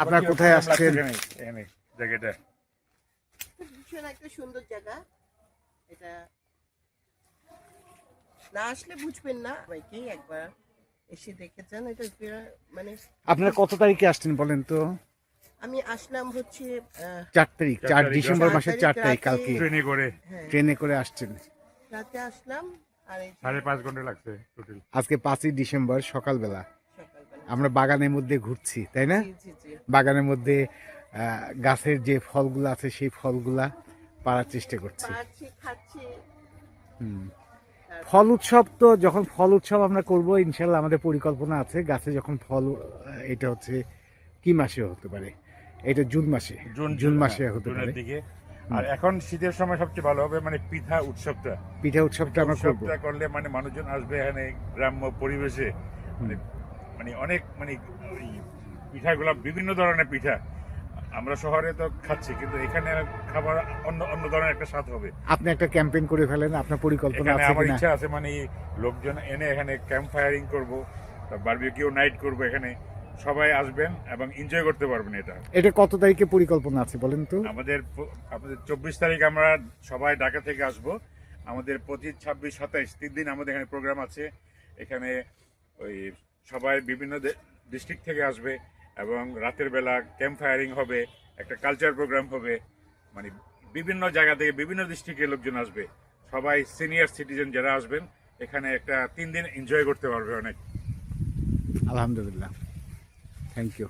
আপনারা কোথায় আসছেন? এখানে জায়গাটা ভীষণ একটা সুন্দর জায়গা। এটা না আসলে বুঝবেন না, সবাইকেই একবার এসে দেখেছেন। এটা মানে আপনারা কত তারিখে আসছেন বলেন তো? আমি আসলাম হচ্ছে 4 তারিখ, 4 ডিসেম্বর মাসের 4 তারিখ, কালকে ট্রেনে করে ট্রেনে করে আসছেন। রাতে আসলাম আর এই 5.5 ঘন্টা লাগছে টোটাল। আজকে 5ই ডিসেম্বর সকালবেলা সকালবেলা। আমরা বাগানের মধ্যে ঘুরছি, তাই না? জি জি জি। বাগানের মধ্যে গাছের যে ফলগুলো আছে সেই ফলগুলা পাড়ার চেষ্টা করছি। পাচ্ছি, খাচ্ছি। ফল উৎসব তো, যখন ফল উৎসব আমরা করব ইনশাল্লাহ, আমাদের পরিকল্পনা আছে। গাছে যখন ফল, এটা হচ্ছে কি মাসে হতে পারে? এটা জুন মাসে, জুন মাসে হতে পারে। জুনের দিকে। আর এখন শীতের সময় সবচেয়ে ভালো হবে মানে পিঠা উৎসবটা। পিঠা উৎসবটা আমরা করব। উৎসবটা করলে মানে মানুষজন আসবে এখানে গ্রাম্য পরিবেশে, মানে মানে অনেক মানে ওই পিঠাগুলো বিভিন্ন ধরনের পিঠা আমরা শহরে তো খাচ্ছি, কিন্তু এখানে খাবার অন্য অন্য ধরনের একটা স্বাদ হবে। আপনি একটা ক্যাম্পেইন করে ফেলেন, আপনার পরিকল্পনা এখানে আছে আমার কিনা? ইচ্ছা আছে মানে লোকজন এনে এখানে ক্যাম্প ফায়ারিং করব, বারবিকিউ নাইট করব, এখানে সবাই আসবেন এবং এনজয় করতে পারবেন। এটা কত তারিখে পরিকল্পনা আছে বলেন তো? আমাদের 24 তারিখ আমরা সবাই ঢাকা থেকে আসব। আমাদের 25, 26, 27 3 দিন আমাদের এখানে প্রোগ্রাম আছে। এখানে ওই সবাই বিভিন্ন ডিস্ট্রিক্ট থেকে আসবে এবং রাতের বেলা ক্যাম্প ফায়ারিং হবে, একটা কালচার প্রোগ্রাম হবে, মানে বিভিন্ন জায়গা থেকে বিভিন্ন ডিস্ট্রিক্টের লোকজন আসবে। সবাই সিনিয়র সিটিজেন যারা আসবেন এখানে একটা 3 দিন এনজয় করতে পারবে অনেক। আলহামদুলিল্লাহ, থ্যাংক ইউ।